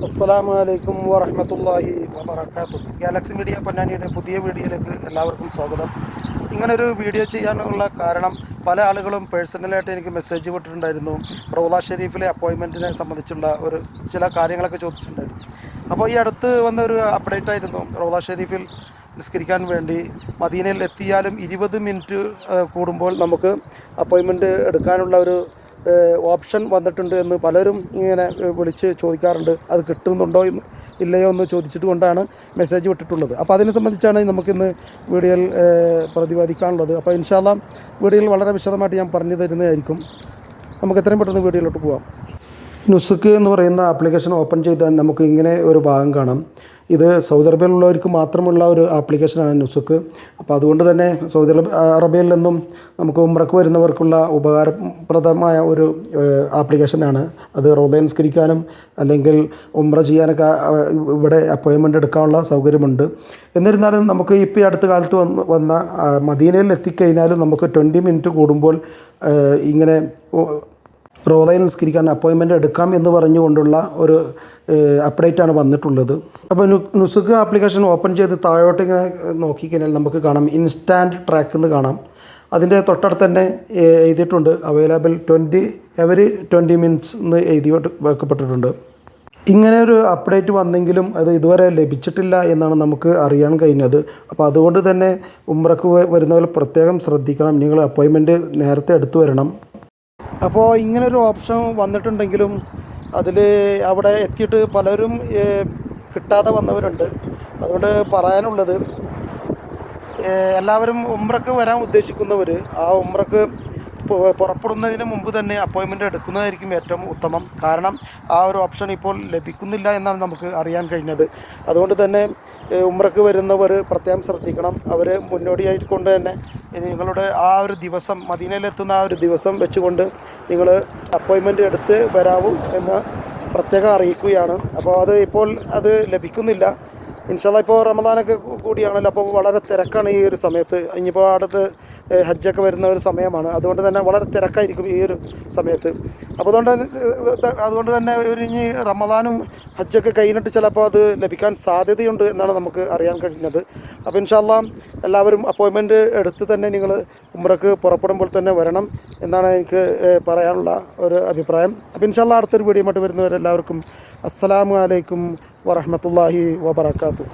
അസ്സലാമു അലൈക്കും വറഹ്മത്തുള്ളാഹി വബറകാതുഹു. ഗാലക്സി മീഡിയ പൊന്നാനിയുടെ പുതിയ വീഡിയോയിലേക്ക് എല്ലാവർക്കും സ്വാഗതം. ഇങ്ങനൊരു വീഡിയോ ചെയ്യാനുള്ള കാരണം, പല ആളുകളും പേഴ്സണലായിട്ട് എനിക്ക് മെസ്സേജ് വിട്ടിട്ടുണ്ടായിരുന്നു. റൗള ഷെരീഫിലെ അപ്പോയിൻമെൻറ്റിനെ സംബന്ധിച്ചുള്ള ചില കാര്യങ്ങളൊക്കെ ചോദിച്ചിട്ടുണ്ടായിരുന്നു. അപ്പോൾ ഈ അടുത്ത് വന്ന ഒരു അപ്ഡേറ്റ് ആയിരുന്നു, റൗള ഷെരീഫിൽ നിസ്കരിക്കാൻ വേണ്ടി മദീനയിൽ എത്തിയാലും 20 മിനിറ്റ് കൂടുമ്പോൾ നമുക്ക് അപ്പോയിൻമെൻറ്റ് എടുക്കാനുള്ള ഒരു ഓപ്ഷൻ വന്നിട്ടുണ്ട് എന്ന് പലരും ഇങ്ങനെ വിളിച്ച് ചോദിക്കാറുണ്ട്. അത് കിട്ടുന്നുണ്ടോ ഇല്ലയോ എന്ന് ചോദിച്ചിട്ട് കൊണ്ടാണ് മെസ്സേജ് വിട്ടിട്ടുള്ളത്. അപ്പോൾ അതിനെ സംബന്ധിച്ചാണ് നമുക്കിന്ന് വീഡിയോയിൽ പ്രതിപാദിക്കാനുള്ളത്. അപ്പോൾ ഇൻഷാ അല്ലാഹ് വീഡിയോയിൽ വളരെ വിശദമായിട്ട് ഞാൻ പറഞ്ഞു തരുന്നതായിരിക്കും. നമുക്ക് എത്രയും പെട്ടെന്ന് വീഡിയോയിലോട്ട് പോകാം. നുസ്ക്ക് എന്ന് പറയുന്ന ആപ്ലിക്കേഷൻ ഓപ്പൺ ചെയ്താൽ നമുക്ക് ഇങ്ങനെ ഒരു ഭാഗം കാണാം. ഇത് സൗദി അറേബ്യയിലുള്ളവർക്ക് മാത്രമുള്ള ഒരു ആപ്ലിക്കേഷനാണ് നുസ്ക്ക്. അപ്പോൾ അതുകൊണ്ട് തന്നെ സൗദി അറേബ്യയിൽ നിന്നും നമുക്ക് ഉംറക്ക് വരുന്നവർക്കുള്ള ഉപകാരപ്രദമായ ഒരു ആപ്ലിക്കേഷനാണ് അത്. റൗളയിൽ നിസ്കരിക്കാനും അല്ലെങ്കിൽ ഉംറ ചെയ്യാനൊക്കെ ഇവിടെ അപ്പോയിൻമെൻ്റ് എടുക്കാനുള്ള സൗകര്യമുണ്ട്. എന്നിരുന്നാലും നമുക്ക് ഇപ്പോൾ ഈ അടുത്ത കാലത്ത് വന്ന മദീനയിൽ എത്തിക്കഴിഞ്ഞാലും നമുക്ക് 20 മിനിറ്റ് കൂടുമ്പോൾ ഇങ്ങനെ റൗളയിൽ നിസ്കരിക്കാൻ അപ്പോയിൻമെൻ്റ് എടുക്കാം എന്ന് പറഞ്ഞുകൊണ്ടുള്ള ഒരു അപ്ഡേറ്റാണ് വന്നിട്ടുള്ളത്. അപ്പോൾ നുസ്ക്ക് ആപ്ലിക്കേഷൻ ഓപ്പൺ ചെയ്ത് താഴോട്ട് ഇങ്ങനെ നോക്കിക്കഴിഞ്ഞാൽ നമുക്ക് കാണാം ഇൻസ്റ്റാൻറ്റ് ട്രാക്ക് എന്ന് കാണാം. അതിൻ്റെ തൊട്ടടുത്ത് തന്നെ എഴുതിയിട്ടുണ്ട് അവൈലബിൾ എവറി 20 മിനിറ്റ്സ് എന്ന് എഴുതി വെക്കപ്പെട്ടിട്ടുണ്ട്. ഇങ്ങനെ ഒരു അപ്ഡേറ്റ് വന്നെങ്കിലും അത് ഇതുവരെ ലഭിച്ചിട്ടില്ല എന്നാണ് നമുക്ക് അറിയാൻ കഴിഞ്ഞത്. അപ്പോൾ അതുകൊണ്ട് തന്നെ ഉംറക്ക് വരുന്നവർ പ്രത്യേകം ശ്രദ്ധിക്കണം. നിങ്ങൾ അപ്പോയിൻമെൻറ്റ് നേരത്തെ എടുത്തു വരണം. അപ്പോൾ ഇങ്ങനൊരു ഓപ്ഷൻ വന്നിട്ടുണ്ടെങ്കിലും അതിൽ അവിടെ എത്തിയിട്ട് പലരും കിട്ടാതെ വന്നവരുണ്ട്. അതുകൊണ്ട് പറയാനുള്ളത്, എല്ലാവരും ഉംറക്ക് വരാൻ ഉദ്ദേശിക്കുന്നവർ ആ ഉംറക്ക് പുറപ്പെടുന്നതിന് മുമ്പ് തന്നെ അപ്പോയിൻമെൻ്റ് എടുക്കുന്നതായിരിക്കും ഏറ്റവും ഉത്തമം. കാരണം ആ ഒരു ഓപ്ഷൻ ഇപ്പോൾ ലഭിക്കുന്നില്ല എന്നാണ് നമുക്ക് അറിയാൻ കഴിഞ്ഞത്. അതുകൊണ്ട് തന്നെ ഉംറക്ക് വരുന്നവർ പ്രത്യേകം ശ്രദ്ധിക്കണം. അവർ മുന്നോടിയായിക്കൊണ്ട് തന്നെ നിങ്ങളുടെ ആ ഒരു ദിവസം, മദീനയിലെത്തുന്ന ആ ഒരു ദിവസം വെച്ചുകൊണ്ട് നിങ്ങൾ അപ്പോയിൻമെൻ്റ് എടുത്ത് വരാവൂ എന്ന് പ്രത്യേകം അറിയിക്കുകയാണ്. അപ്പോൾ അത് ലഭിക്കുന്നില്ല. ഇൻഷാ അല്ലാഹ് ഇപ്പോൾ റമദാനൊക്കെ കൂടിയാണല്ലോ, അപ്പോൾ വളരെ തിരക്കാണ് ഈ ഒരു സമയത്ത്. ഇനിയിപ്പോൾ അടുത്ത് ഹജ്ജൊക്കെ വരുന്ന ഒരു സമയമാണ്. അതുകൊണ്ട് തന്നെ വളരെ തിരക്കായിരിക്കും ഈ ഒരു സമയത്ത്. അപ്പോൾ അതുകൊണ്ട് തന്നെ ഇനി റമദാനും ഹജ്ജൊക്കെ കഴിഞ്ഞിട്ട് ചിലപ്പോൾ അത് ലഭിക്കാൻ സാധ്യതയുണ്ട് എന്നാണ് നമുക്ക് അറിയാൻ കഴിഞ്ഞത്. അപ്പോൾ ഇൻഷാ അല്ലാഹ് എല്ലാവരും അപ്പോയിൻമെൻറ്റ് എടുത്ത് തന്നെ നിങ്ങൾ ഉംറക്ക് പുറപ്പെടുമ്പോൾ തന്നെ വരണം എന്നാണ് എനിക്ക് പറയാനുള്ള ഒരു അഭിപ്രായം. അപ്പോൾ ഇൻഷാ അല്ലാഹ് അടുത്തൊരു വീഡിയോ ആയിട്ട് വരുന്നവരെല്ലാവർക്കും അസ്സലാമു അലൈക്കും വറഹ്മത്തുള്ളാഹി വബറകാതുഹു.